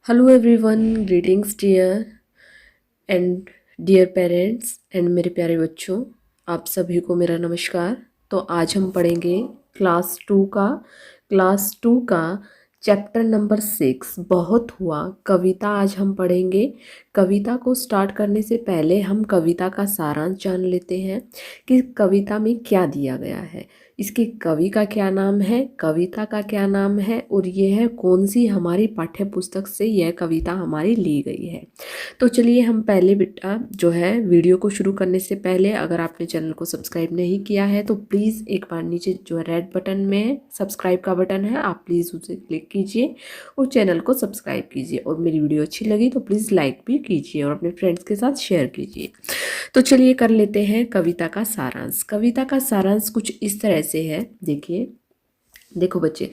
Hello everyone, greetings dear and dear parents and मेरे प्यारे बच्चों, आप सभी को मेरा नमस्कार। तो आज हम पढ़ेंगे क्लास टू का चैप्टर नंबर 6 बहुत हुआ कविता। आज हम पढ़ेंगे। कविता को स्टार्ट करने से पहले हम कविता का सारांश जान लेते हैं कि कविता में क्या दिया गया है, इसके कवि का क्या नाम है, कविता का क्या नाम है और यह है कौन सी हमारी पाठ्य पुस्तक से यह कविता हमारी ली गई है। तो चलिए हम पहले बेटा जो है वीडियो को शुरू करने से पहले अगर आपने चैनल को सब्सक्राइब नहीं किया है तो प्लीज़ एक बार नीचे जो है रेड बटन में सब्सक्राइब का बटन है, आप प्लीज़ उसे क्लिक कीजिए और चैनल को सब्सक्राइब कीजिए। और मेरी वीडियो अच्छी लगी तो प्लीज़ लाइक भी कीजिए और अपने फ्रेंड्स के साथ शेयर कीजिए। तो चलिए कर लेते हैं कविता का सारांश। कविता का सारांश कुछ इस तरह से है, देखिए। देखो बच्चे,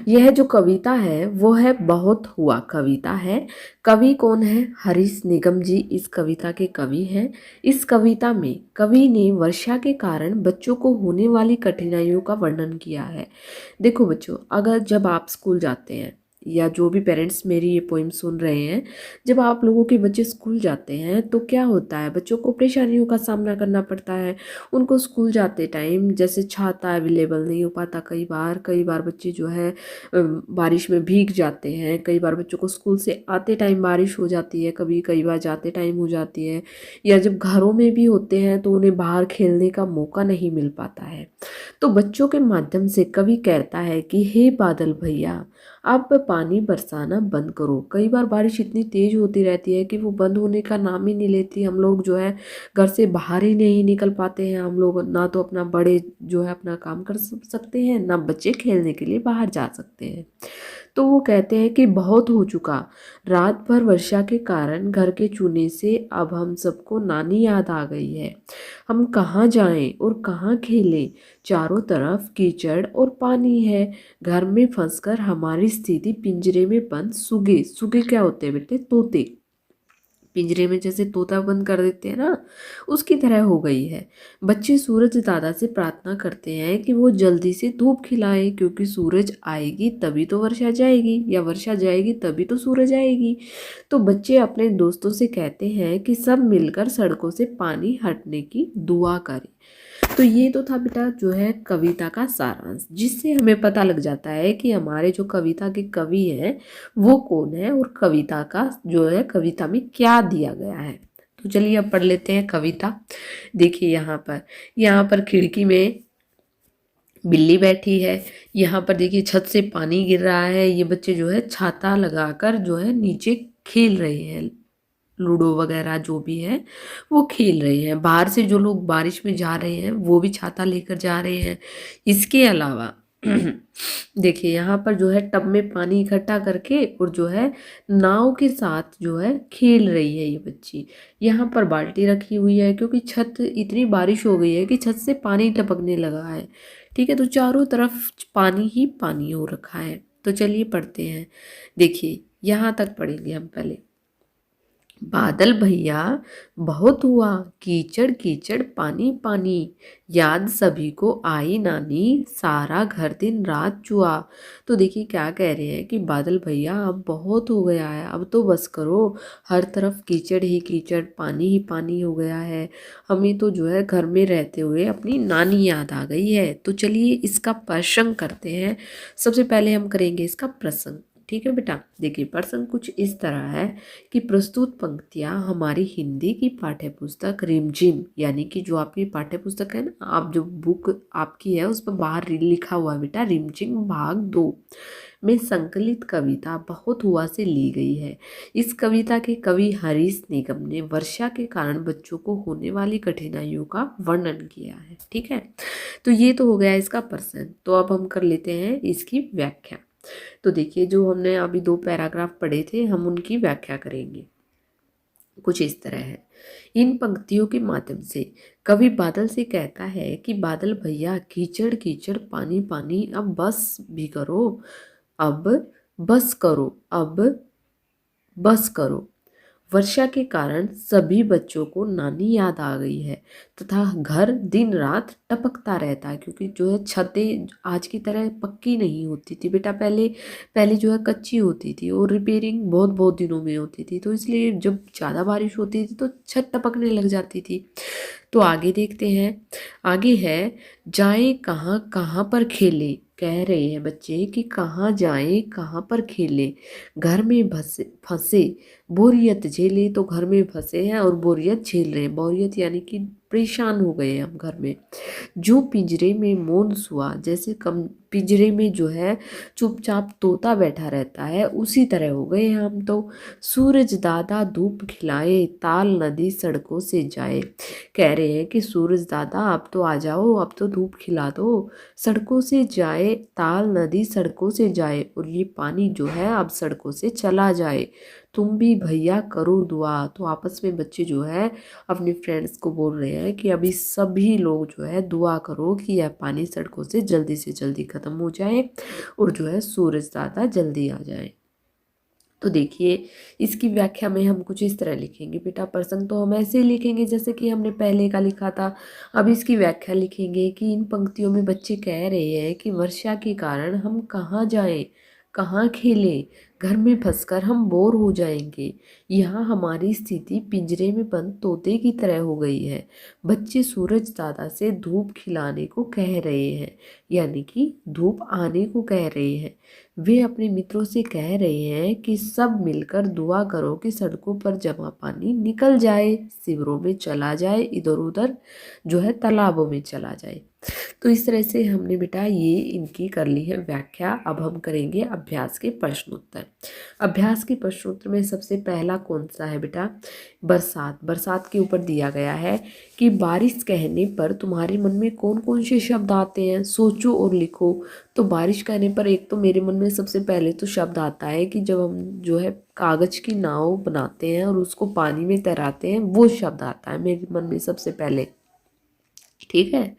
यह जो कविता है वो है बहुत हुआ कविता है। कवि कौन है? हरीश निगम जी इस कविता के कवि हैं। इस कविता में कवि ने वर्षा के कारण बच्चों को होने वाली कठिनाइयों का वर्णन किया है। देखो बच्चों, अगर जब आप स्कूल जाते हैं या जो भी पेरेंट्स मेरी ये पोइम सुन रहे हैं, जब आप लोगों के बच्चे स्कूल जाते हैं तो क्या होता है, बच्चों को परेशानियों का सामना करना पड़ता है। उनको स्कूल जाते टाइम जैसे छाता अवेलेबल नहीं हो पाता, कई बार बच्चे जो है बारिश में भीग जाते हैं। कई बार बच्चों को स्कूल से आते टाइम बारिश हो जाती है, कई बार जाते टाइम हो जाती है, या जब घरों में भी होते हैं तो उन्हें बाहर खेलने का मौका नहीं मिल पाता है। तो बच्चों के माध्यम से कवि कहता है कि हे बादल भैया, आप पानी बरसाना बंद करो। कई बार बारिश इतनी तेज होती रहती है कि वो बंद होने का नाम ही नहीं लेती। हम लोग जो है घर से बाहर ही नहीं निकल पाते हैं। हम लोग ना तो अपना बड़े जो है अपना काम कर सकते हैं, ना बच्चे खेलने के लिए बाहर जा सकते हैं। तो वो कहते हैं कि बहुत हो चुका, रात भर वर्षा के कारण घर के चूने से अब हम सबको नानी याद आ गई है। हम कहाँ जाएं और कहाँ खेलें, चारों तरफ कीचड़ और पानी है। घर में फंसकर हमारी स्थिति पिंजरे में बंद सुगे, सुगे क्या होते हैं बेटे? तोते। पिंजरे में जैसे तोता बंद कर देते हैं ना, उसकी तरह हो गई है। बच्चे सूरज दादा से प्रार्थना करते हैं कि वो जल्दी से धूप खिलाए, क्योंकि सूरज आएगी तभी तो वर्षा जाएगी, या वर्षा जाएगी तभी तो सूरज आएगी। तो बच्चे अपने दोस्तों से कहते हैं कि सब मिलकर सड़कों से पानी हटने की दुआ करें। तो ये तो था बेटा जो है कविता का सारांश, जिससे हमें पता लग जाता है कि हमारे जो कविता के कवि हैं वो कौन है और कविता का जो है कविता में क्या दिया गया है। तो चलिए अब पढ़ लेते हैं कविता। देखिए यहाँ पर खिड़की में बिल्ली बैठी है। यहाँ पर देखिए छत से पानी गिर रहा है। ये बच्चे जो है छाता लगाकर जो है नीचे खेल रहे हैं, लूडो वगैरह जो भी है वो खेल रहे हैं। बाहर से जो लोग बारिश में जा रहे हैं वो भी छाता लेकर जा रहे हैं। इसके अलावा देखिए यहाँ पर जो है टब में पानी इकट्ठा करके और जो है नाव के साथ जो है खेल रही है ये बच्ची। यहाँ पर बाल्टी रखी हुई है, क्योंकि छत इतनी बारिश हो गई है कि छत से पानी टपकने लगा है। ठीक है, तो चारों तरफ पानी ही पानी हो रखा है। तो चलिए पढ़ते हैं। देखिए यहाँ तक पढ़ेंगे हम पहले। बादल भैया बहुत हुआ, कीचड़ कीचड़ पानी पानी, याद सभी को आई नानी, सारा घर दिन रात जुआ। तो देखिए क्या कह रहे हैं कि बादल भैया अब बहुत हो गया है, अब तो बस करो। हर तरफ कीचड़ ही कीचड़, पानी ही पानी हो गया है। हमें तो जो है घर में रहते हुए अपनी नानी याद आ गई है। तो चलिए इसका प्रसंग करते हैं। सबसे पहले हम करेंगे इसका प्रसंग। ठीक है बेटा, देखिए प्रसंग कुछ इस तरह है कि प्रस्तुत पंक्तियाँ हमारी हिंदी की पाठ्य पुस्तक रिमझिम, यानी कि जो आपकी पाठ्य पुस्तक है ना, आप जो बुक आपकी है उस पर बाहर लिखा हुआ है बेटा रिमझिम भाग 2 में संकलित कविता बहुत हुआ से ली गई है। इस कविता के कवि हरीश निगम ने वर्षा के कारण बच्चों को होने वाली कठिनाइयों का वर्णन किया है। ठीक है, तो ये तो हो गया इसका प्रसंग। तो अब हम कर लेते हैं इसकी व्याख्या। तो देखिए जो हमने अभी 2 पैराग्राफ पढ़े थे, हम उनकी व्याख्या करेंगे। कुछ इस तरह है। इन पंक्तियों के माध्यम से कवि बादल से कहता है कि बादल भैया कीचड़ कीचड़ पानी पानी, अब बस भी करो, अब बस करो, अब बस करो। वर्षा के कारण सभी बच्चों को नानी याद आ गई है तथा घर दिन रात टपकता रहता है, क्योंकि जो है छतें आज की तरह पक्की नहीं होती थी बेटा। पहले पहले जो है कच्ची होती थी और रिपेयरिंग बहुत बहुत दिनों में होती थी, तो इसलिए जब ज़्यादा बारिश होती थी तो छत टपकने लग जाती थी। तो आगे देखते हैं। आगे है, जाएं कहाँ कहाँ पर खेले। कह रहे हैं बच्चे कि कहाँ जाएं कहाँ पर खेले, घर में फंसे फंसे बोरियत झेले। तो घर में फंसे हैं और बोरियत झेल रहे हैं। बोरियत यानी कि परेशान हो गए हैं हम घर में। जो पिंजरे में मौन सुआ, जैसे कम पिंजरे में जो है चुपचाप तोता बैठा रहता है, उसी तरह हो गए हैं हम तो। सूरज दादा धूप खिलाए, ताल नदी सड़कों से जाए। कह रहे हैं कि सूरज दादा अब तो आ जाओ, अब तो धूप खिला दो, सड़कों से जाए, ताल नदी सड़कों से जाए, और ये पानी जो है अब सड़कों से चला जाए। तुम भी भैया करो दुआ। तो आपस में बच्चे जो है अपने फ्रेंड्स को बोल रहे हैं कि अभी सभी लोग जो है दुआ करो कि यह पानी सड़कों से जल्दी ख़त्म हो जाए और जो है सूरज दादा जल्दी आ जाए। तो देखिए, इसकी व्याख्या में हम कुछ इस तरह लिखेंगे बेटा। प्रसंग तो हम ऐसे ही लिखेंगे जैसे कि हमने पहले का लिखा था। अब इसकी व्याख्या लिखेंगे कि इन पंक्तियों में बच्चे कह रहे हैं कि वर्षा के कारण हम कहाँ जाएं, कहाँ खेलें, घर में फंसकर हम बोर हो जाएंगे। यहाँ हमारी स्थिति पिंजरे में बंद तोते की तरह हो गई है। बच्चे सूरज दादा से धूप खिलाने को कह रहे हैं, यानी कि धूप आने को कह रहे हैं। वे अपने मित्रों से कह रहे हैं कि सब मिलकर दुआ करो कि सड़कों पर जमा पानी निकल जाए, शिविरों में चला जाए, इधर उधर जो है तालाबों में चला जाए। तो इस तरह से हमने बेटा ये इनकी कर ली है व्याख्या। अब हम करेंगे अभ्यास के प्रश्नोत्तर। अभ्यास के प्रश्नोत्तर में सबसे पहला कौन सा है बेटा? बरसात। बरसात के ऊपर दिया गया है कि बारिश कहने पर तुम्हारे मन में कौन कौन से शब्द आते हैं, सोचो और लिखो। तो बारिश कहने पर एक तो मेरे मन में सबसे पहले तो शब्द आता है कि जब हम जो है कागज की नाव बनाते हैं और उसको पानी में तैराते हैं, वो शब्द आता है मेरे मन में सबसे पहले। ठीक है,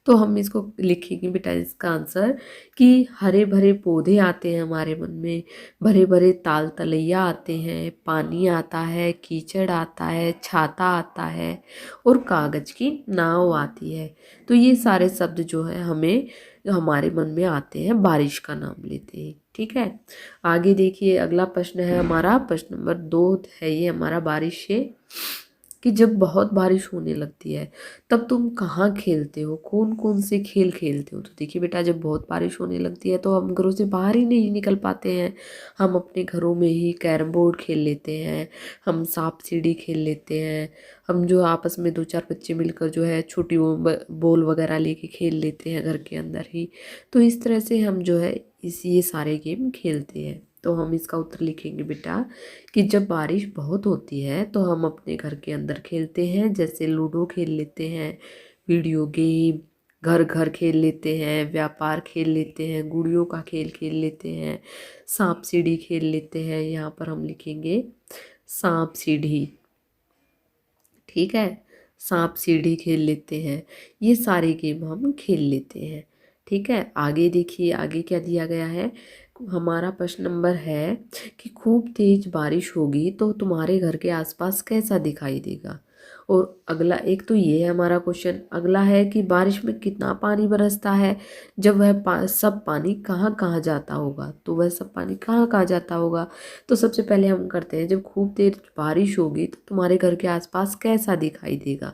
तो हम इसको लिखेंगे बेटा इसका आंसर कि हरे भरे पौधे आते हैं हमारे मन में, भरे भरे ताल तलैया आते हैं, पानी आता है, कीचड़ आता है, छाता आता है और कागज की नाव आती है। तो ये सारे शब्द जो है हमें हमारे मन में आते हैं बारिश का नाम लेते हैं। ठीक है, आगे देखिए अगला प्रश्न है हमारा, प्रश्न नंबर 2 है ये हमारा बारिश से, कि जब बहुत बारिश होने लगती है तब तुम कहाँ खेलते हो, कौन कौन से खेल खेलते हो? तो देखिए बेटा, जब बहुत बारिश होने लगती है तो हम घरों से बाहर ही नहीं निकल पाते हैं। हम अपने घरों में ही कैरम बोर्ड खेल लेते हैं, हम सांप सीढ़ी खेल लेते हैं, हम जो आपस में 2-4 बच्चे मिलकर जो है छोटी वो बॉल वगैरह लेके खेल लेते हैं घर के अंदर ही। तो इस तरह से हम जो है ये सारे गेम खेलते हैं। तो हम इसका उत्तर लिखेंगे बेटा कि जब बारिश बहुत होती है तो हम अपने घर के अंदर खेलते हैं, जैसे लूडो खेल लेते हैं, वीडियो गेम, घर घर खेल लेते हैं, व्यापार खेल लेते हैं, गुड़ियों का खेल खेल लेते हैं, सांप सीढ़ी खेल लेते हैं। यहाँ पर हम लिखेंगे सांप सीढ़ी। ठीक है, सांप सीढ़ी खेल लेते हैं, ये सारे गेम हम खेल लेते हैं। ठीक है, आगे देखिए आगे क्या दिया गया है। हमारा प्रश्न नंबर है कि खूब तेज बारिश होगी तो तुम्हारे घर के आसपास कैसा दिखाई देगा। और अगला एक तो ये है हमारा क्वेश्चन। अगला है कि बारिश में कितना पानी बरसता है, जब वह सब पानी कहाँ कहाँ जाता होगा। तो वह सब पानी कहाँ कहाँ जाता होगा। तो सबसे पहले हम करते हैं, जब खूब तेज बारिश होगी तो तुम्हारे घर के आसपास कैसा दिखाई देगा।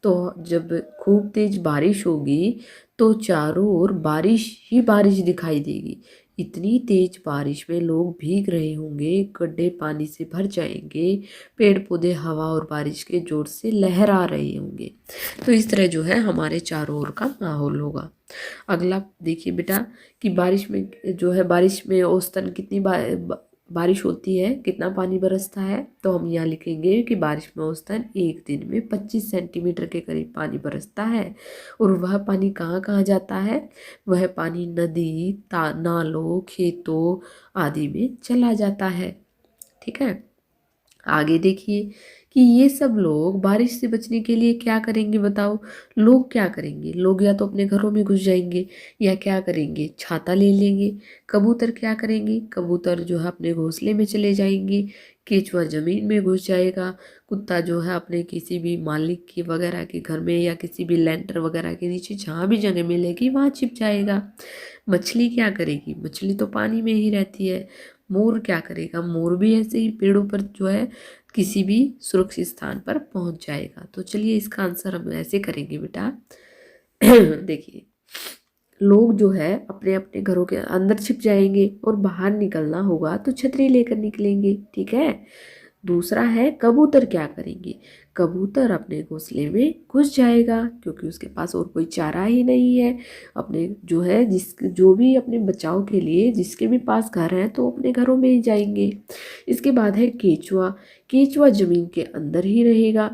तो जब खूब तेज बारिश होगी तो चारों ओर बारिश ही बारिश दिखाई देगी। इतनी तेज बारिश में लोग भीग रहे होंगे, गड्ढे पानी से भर जाएंगे, पेड़ पौधे हवा और बारिश के जोर से लहरा रहे होंगे। तो इस तरह जो है हमारे चारों ओर का माहौल होगा। अगला देखिए बेटा कि बारिश में जो है बारिश में औसतन कितनी बारिश होती है, कितना पानी बरसता है। तो हम यहाँ लिखेंगे कि बारिश में औसतन एक दिन में 25 सेंटीमीटर के करीब पानी बरसता है। और वह पानी कहाँ कहाँ जाता है, वह पानी नदी नालों खेतों आदि में चला जाता है। ठीक है, आगे देखिए कि ये सब लोग बारिश से बचने के लिए क्या करेंगे बताओ। लोग क्या करेंगे, लोग या तो अपने घरों में घुस जाएंगे या क्या करेंगे, छाता ले लेंगे। कबूतर क्या करेंगे, कबूतर जो है अपने घोंसले में चले जाएंगे। केचुआ जमीन में घुस जाएगा। कुत्ता जो है अपने किसी भी मालिक के वगैरह के घर में या किसी भी लेंटर वगैरह के नीचे जहाँ भी जगह मिलेगी वहाँ छिप जाएगा। मछली क्या करेगी, मछली तो पानी में ही रहती है। मोर क्या करेगा, मोर भी ऐसे ही पेड़ों पर जो है किसी भी सुरक्षित स्थान पर पहुंच जाएगा। तो चलिए इसका आंसर हम ऐसे करेंगे बेटा। देखिए, लोग जो है अपने अपने घरों के अंदर छिप जाएंगे और बाहर निकलना होगा तो छतरी लेकर निकलेंगे, ठीक है। दूसरा है कबूतर क्या करेंगे, कबूतर अपने घोंसले में घुस जाएगा क्योंकि उसके पास और कोई चारा ही नहीं है। अपने जो है जो भी अपने बचाव के लिए जिसके भी पास घर है तो अपने घरों में ही जाएंगे। इसके बाद है केचुआ, केचुआ जमीन के अंदर ही रहेगा,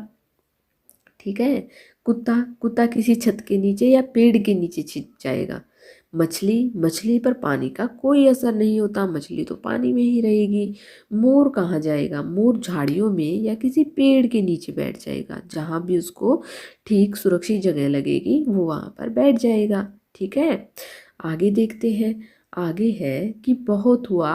ठीक है। कुत्ता, कुत्ता किसी छत के नीचे या पेड़ के नीचे छिप जाएगा। मछली, मछली पर पानी का कोई असर नहीं होता, मछली तो पानी में ही रहेगी। मोर कहाँ जाएगा, मोर झाड़ियों में या किसी पेड़ के नीचे बैठ जाएगा, जहाँ भी उसको ठीक सुरक्षित जगह लगेगी वो वहाँ पर बैठ जाएगा, ठीक है। आगे देखते हैं। आगे है कि बहुत हुआ।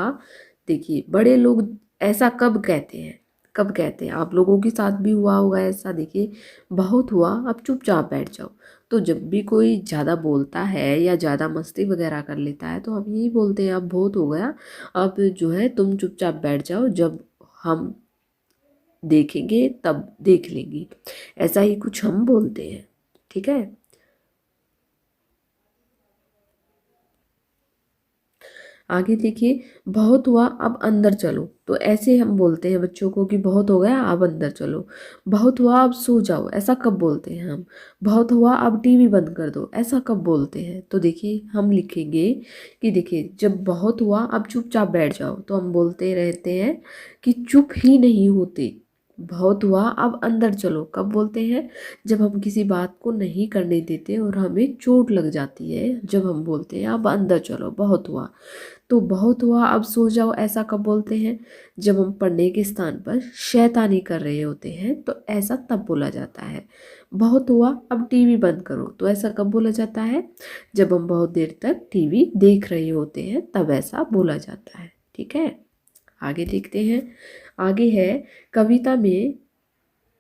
देखिए, बड़े लोग ऐसा कब कहते हैं, कब कहते हैं, आप लोगों के साथ भी हुआ होगा ऐसा। देखिए, बहुत हुआ अब चुपचाप बैठ जाओ। तो जब भी कोई ज़्यादा बोलता है या ज़्यादा मस्ती वगैरह कर लेता है तो हम यही बोलते हैं अब बहुत हो गया, अब जो है तुम चुपचाप बैठ जाओ, जब हम देखेंगे तब देख लेंगी। ऐसा ही कुछ हम बोलते हैं, ठीक है। आगे देखिए, बहुत हुआ अब अंदर चलो, तो ऐसे हम बोलते हैं बच्चों को कि बहुत हो गया अब अंदर चलो। बहुत हुआ अब सो जाओ, ऐसा कब बोलते हैं हम। बहुत हुआ अब टीवी बंद कर दो, ऐसा कब बोलते हैं। तो देखिए हम लिखेंगे कि देखिए, जब बहुत हुआ अब चुपचाप बैठ जाओ तो हम बोलते रहते हैं कि चुप ही नहीं होते। बहुत हुआ अब अंदर चलो कब बोलते हैं, जब हम किसी बात को नहीं करने देते और हमें चोट लग जाती है, जब हम बोलते हैं अब अंदर चलो बहुत हुआ। तो बहुत हुआ अब सो जाओ ऐसा कब बोलते हैं, जब हम पढ़ने के स्थान पर शैतानी कर रहे होते हैं तो ऐसा तब बोला जाता है। बहुत हुआ अब टीवी बंद करो, तो ऐसा कब बोला जाता है, जब हम बहुत देर तक टीवी देख रहे होते हैं तब ऐसा बोला जाता है, ठीक है। आगे देखते हैं। आगे है कविता में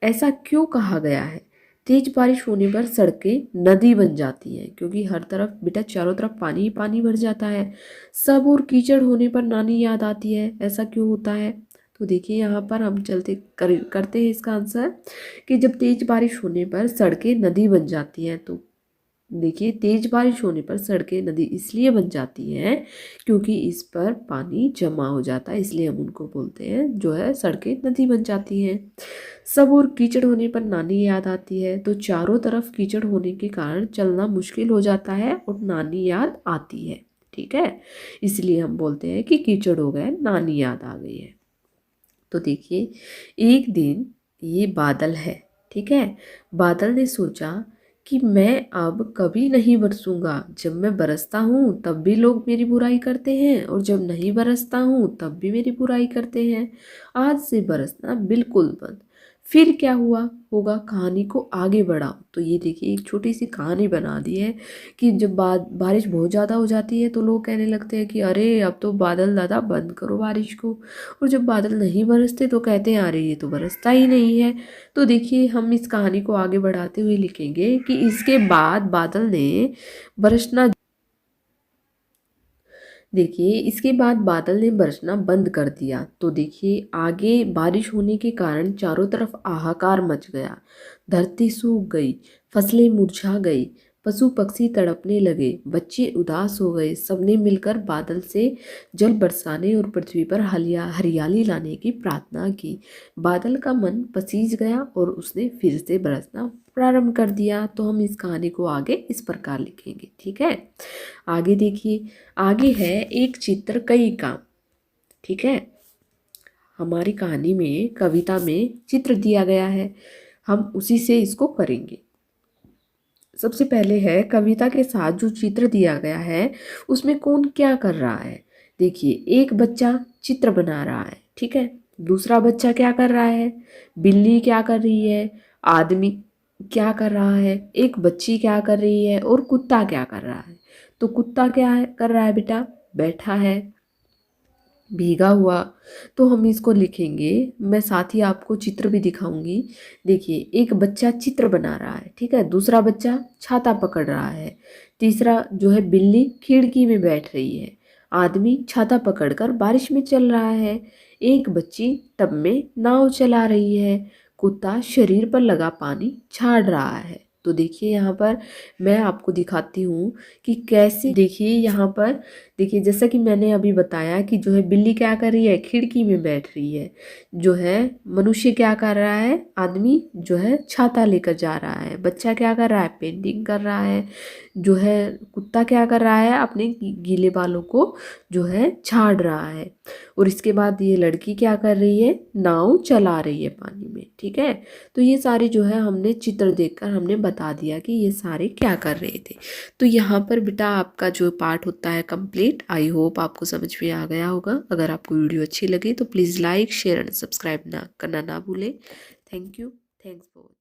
ऐसा क्यों कहा गया है। तेज बारिश होने पर सड़कें नदी बन जाती हैं क्योंकि हर तरफ बेटा चारों तरफ पानी ही पानी भर जाता है। सब और कीचड़ होने पर नानी याद आती है, ऐसा क्यों होता है। तो देखिए यहाँ पर हम करते हैं इसका आंसर कि जब तेज बारिश होने पर सड़कें नदी बन जाती हैं, तो देखिए तेज बारिश होने पर सड़कें नदी इसलिए बन जाती हैं क्योंकि इस पर पानी जमा हो जाता है, इसलिए हम उनको बोलते हैं जो है सड़कें नदी बन जाती हैं। सब और कीचड़ होने पर नानी याद आती है, तो चारों तरफ कीचड़ होने के कारण चलना मुश्किल हो जाता है और नानी याद आती है, ठीक है। इसलिए हम बोलते हैं कि कीचड़ हो गए, नानी याद आ गई है। तो देखिए, एक दिन ये बादल है, ठीक है। बादल ने सोचा कि मैं अब कभी नहीं बरसूंगा, जब मैं बरसता हूँ तब भी लोग मेरी बुराई करते हैं और जब नहीं बरसता हूँ तब भी मेरी बुराई करते हैं। आज से बरसना बिल्कुल बंद। फिर क्या हुआ होगा, कहानी को आगे बढ़ाओ। तो ये देखिए एक छोटी सी कहानी बना दी है कि जब बारिश बहुत ज़्यादा हो जाती है तो लोग कहने लगते हैं कि अरे अब तो बादल दादा बंद करो बारिश को, और जब बादल नहीं बरसते तो कहते हैं अरे ये तो बरसता ही नहीं है। तो देखिए हम इस कहानी को आगे बढ़ाते हुए लिखेंगे कि इसके बाद बादल ने बरसना, देखिए इसके बाद बादल ने बरसना बंद कर दिया। तो देखिए आगे बारिश होने के कारण चारों तरफ हाहाकार मच गया। धरती सूख गई, फसलें मुरझा गई, पशु पक्षी तड़पने लगे, बच्चे उदास हो गए। सबने मिलकर बादल से जल बरसाने और पृथ्वी पर हरियाली लाने की प्रार्थना की। बादल का मन पसीज गया और उसने फिर से बरसना प्रारंभ कर दिया। तो हम इस कहानी को आगे इस प्रकार लिखेंगे, ठीक है। आगे देखिए, आगे है एक चित्र कई काम, ठीक है। हमारी कहानी में कविता में चित्र दिया गया है, हम उसी से इसको करेंगे। सबसे पहले है कविता के साथ जो चित्र दिया गया है उसमें कौन क्या कर रहा है। देखिए एक बच्चा चित्र बना रहा है, ठीक है। दूसरा बच्चा क्या कर रहा है, बिल्ली क्या कर रही है, आदमी क्या कर रहा है, एक बच्ची क्या कर रही है और कुत्ता क्या कर रहा है। तो कुत्ता क्या है कर रहा है बेटा, बैठा है, भीगा हुआ। तो हम इसको लिखेंगे, मैं साथ ही आपको चित्र भी दिखाऊंगी। देखिए एक बच्चा चित्र बना रहा है, ठीक है, दूसरा बच्चा छाता पकड़ रहा है, तीसरा जो है बिल्ली खिड़की में बैठ रही है, आदमी छाता पकड़कर बारिश में चल रहा है, एक बच्ची टब में नाव चला रही है, कुत्ता शरीर पर लगा पानी झाड़ रहा है। तो देखिए यहाँ पर मैं आपको दिखाती हूँ कि कैसे, देखिए यहाँ पर, देखिए जैसा कि मैंने अभी बताया कि जो है बिल्ली क्या कर रही है, खिड़की में बैठ रही है, जो है मनुष्य क्या कर रहा है, आदमी जो है छाता लेकर जा रहा है, बच्चा क्या कर रहा है, पेंटिंग कर रहा है, जो है कुत्ता क्या कर रहा है, अपने गीले बालों को जो है झाड़ रहा है, और इसके बाद ये लड़की क्या कर रही है, नाव चला रही है पानी में, ठीक है। तो ये सारे जो है हमने चित्र देखकर हमने बता दिया कि ये सारे क्या कर रहे थे। तो यहाँ पर बेटा आपका जो पार्ट होता है कंप्लीट। आई होप आपको समझ में आ गया होगा। अगर आपको वीडियो अच्छी लगी तो please like share and subscribe ना करना ना भूलें। Thank you. Thanks for